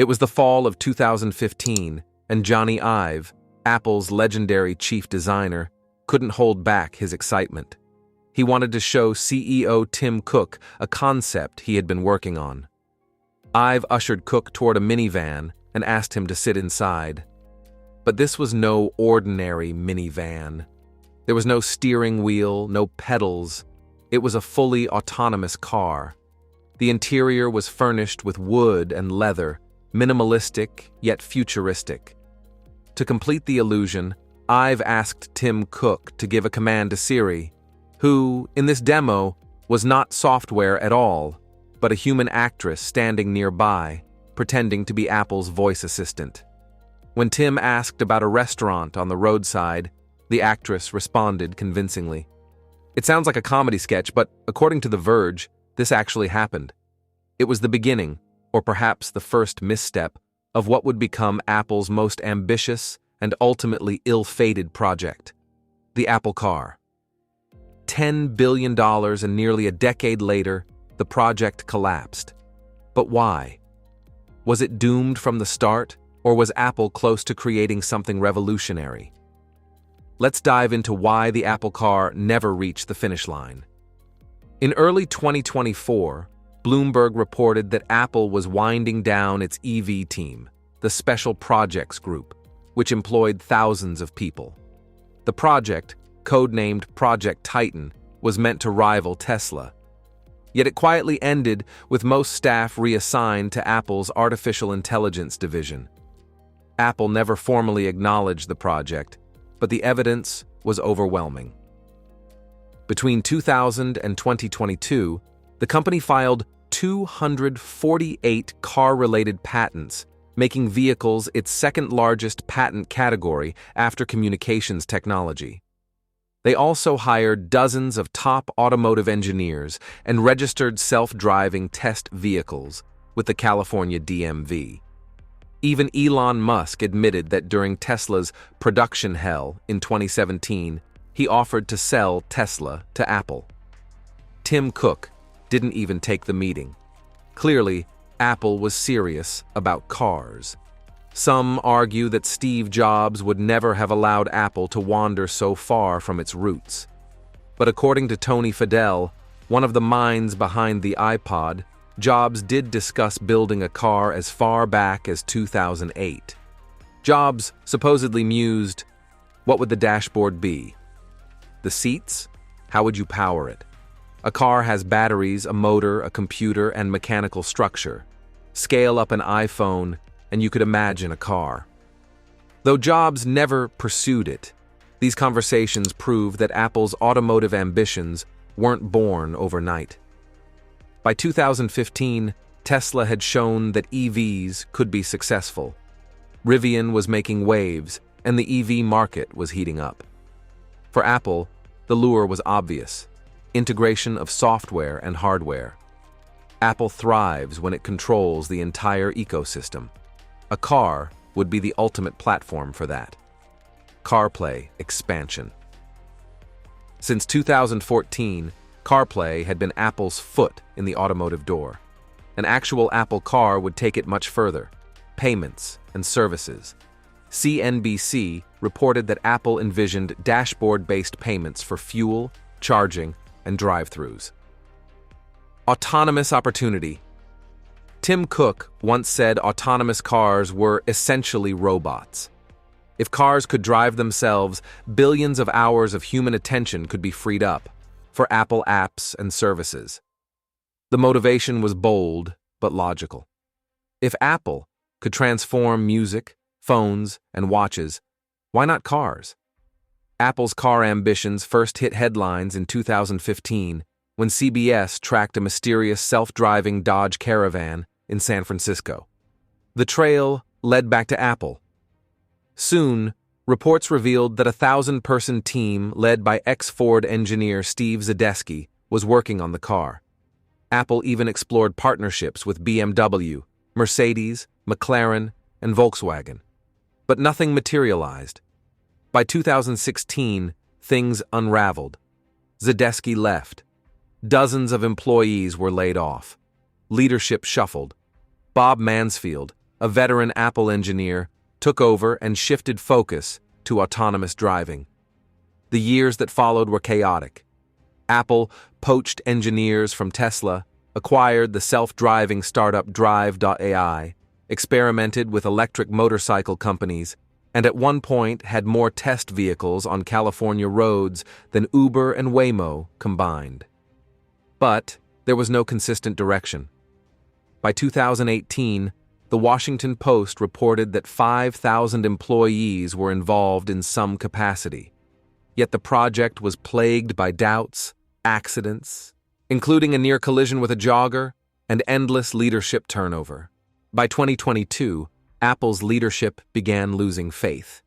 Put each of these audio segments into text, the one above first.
It was the fall of 2015, and Johnny Ive, Apple's legendary chief designer, couldn't hold back his excitement. He wanted to show CEO Tim Cook a concept he had been working on. Ive ushered Cook toward a minivan and asked him to sit inside. But this was no ordinary minivan. There was no steering wheel, no pedals. It was a fully autonomous car. The interior was furnished with wood and leather, minimalistic yet futuristic. To complete the illusion, Ive asked Tim Cook to give a command to Siri, who, in this demo, was not software at all, but a human actress standing nearby, pretending to be Apple's voice assistant. When Tim asked about a restaurant on the roadside, the actress responded convincingly. It sounds like a comedy sketch, but according to The Verge, this actually happened. It was the beginning, or perhaps the first misstep, of what would become Apple's most ambitious and ultimately ill-fated project, the Apple Car. $10 billion and nearly a decade later, the project collapsed. But why? Was it doomed from the start, or was Apple close to creating something revolutionary? Let's dive into why the Apple Car never reached the finish line. In early 2024, Bloomberg reported that Apple was winding down its EV team, the Special Projects Group, which employed thousands of people. The project, codenamed Project Titan, was meant to rival Tesla. Yet it quietly ended with most staff reassigned to Apple's artificial intelligence division. Apple never formally acknowledged the project, but the evidence was overwhelming. Between 2000 and 2022, the company filed 248 car-related patents, making vehicles its second-largest patent category after communications technology. They also hired dozens of top automotive engineers and registered self-driving test vehicles with the California DMV. Even Elon Musk admitted that during Tesla's production hell in 2017, he offered to sell Tesla to Apple. Tim Cook didn't even take the meeting. Clearly, Apple was serious about cars. Some argue that Steve Jobs would never have allowed Apple to wander so far from its roots. But according to Tony Fadell, one of the minds behind the iPod, Jobs did discuss building a car as far back as 2008. Jobs supposedly mused, what would the dashboard be? The seats? How would you power it? A car has batteries, a motor, a computer, and mechanical structure. Scale up an iPhone, and you could imagine a car. Though Jobs never pursued it, these conversations prove that Apple's automotive ambitions weren't born overnight. By 2015, Tesla had shown that EVs could be successful. Rivian was making waves, and the EV market was heating up. For Apple, the lure was obvious: integration of software and hardware. Apple thrives when it controls the entire ecosystem. A car would be the ultimate platform for that. CarPlay expansion. Since 2014, CarPlay had been Apple's foot in the automotive door. An actual Apple Car would take it much further: payments and services. CNBC reported that Apple envisioned dashboard-based payments for fuel, charging, and drive-thrus. Autonomous opportunity. Tim Cook once said autonomous cars were essentially robots. If cars could drive themselves, billions of hours of human attention could be freed up for Apple apps and services. The motivation was bold but logical. If Apple could transform music, phones, and watches, why not cars? Apple's car ambitions first hit headlines in 2015 when CBS tracked a mysterious self-driving Dodge Caravan in San Francisco. The trail led back to Apple. Soon, reports revealed that a 1,000-person team led by ex-Ford engineer Steve Zadesky was working on the car. Apple even explored partnerships with BMW, Mercedes, McLaren, and Volkswagen. But nothing materialized. By 2016, things unraveled. Zadesky left. Dozens of employees were laid off. Leadership shuffled. Bob Mansfield, a veteran Apple engineer, took over and shifted focus to autonomous driving. The years that followed were chaotic. Apple poached engineers from Tesla, acquired the self-driving startup Drive.ai, experimented with electric motorcycle companies, and at one point had more test vehicles on California roads than Uber and Waymo combined. But there was no consistent direction. By 2018, the Washington Post reported that 5,000 employees were involved in some capacity. Yet the project was plagued by doubts, accidents, including a near collision with a jogger, and endless leadership turnover. By 2022, Apple's leadership began losing faith.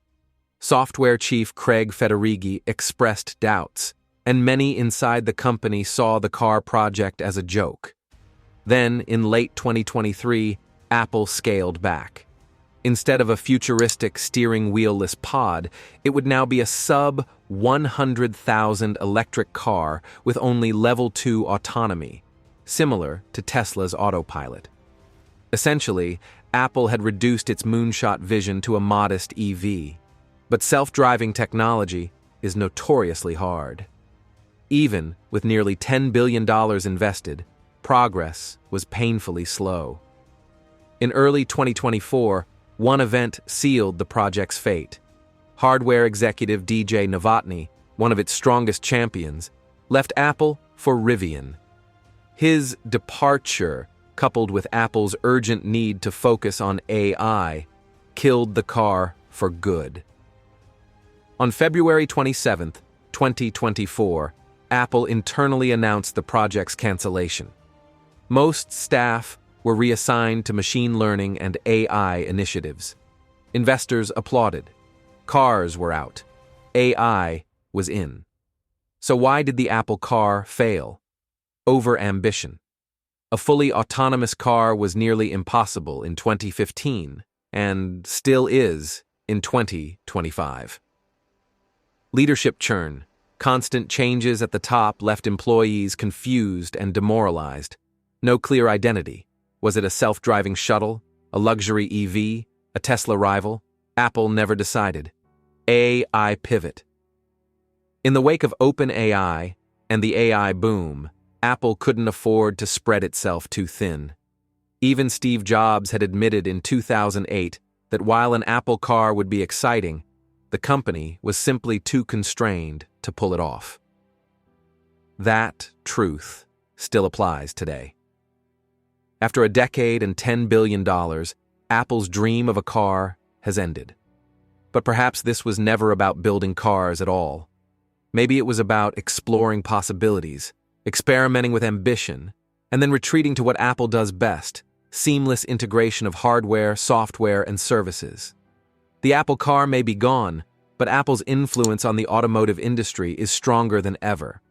Software chief Craig Federighi expressed doubts, and many inside the company saw the car project as a joke. Then, in late 2023, Apple scaled back. Instead of a futuristic steering wheel-less pod, it would now be a sub-100,000 electric car with only Level 2 autonomy, similar to Tesla's autopilot. Essentially, Apple had reduced its moonshot vision to a modest EV. But self-driving technology is notoriously hard. Even with nearly $10 billion invested, progress was painfully slow. In early 2024, one event sealed the project's fate. Hardware executive DJ Novotny, one of its strongest champions, left Apple for Rivian. His departure, coupled with Apple's urgent need to focus on AI, killed the car for good. On February 27, 2024, Apple internally announced the project's cancellation. Most staff were reassigned to machine learning and AI initiatives. Investors applauded. Cars were out. AI was in. So why did the Apple car fail? Overambition. A fully autonomous car was nearly impossible in 2015, and still is in 2025. Leadership churn. Constant changes at the top left employees confused and demoralized. No clear identity. Was it a self-driving shuttle, a luxury EV, a Tesla rival? Apple never decided. AI pivot. In the wake of OpenAI and the AI boom, Apple couldn't afford to spread itself too thin. Even Steve Jobs had admitted in 2008 that while an Apple car would be exciting, the company was simply too constrained to pull it off. That truth still applies today. After a decade and $10 billion, Apple's dream of a car has ended. But perhaps this was never about building cars at all. Maybe it was about exploring possibilities, experimenting with ambition, and then retreating to what Apple does best: seamless integration of hardware, software, and services. The Apple car may be gone, but Apple's influence on the automotive industry is stronger than ever.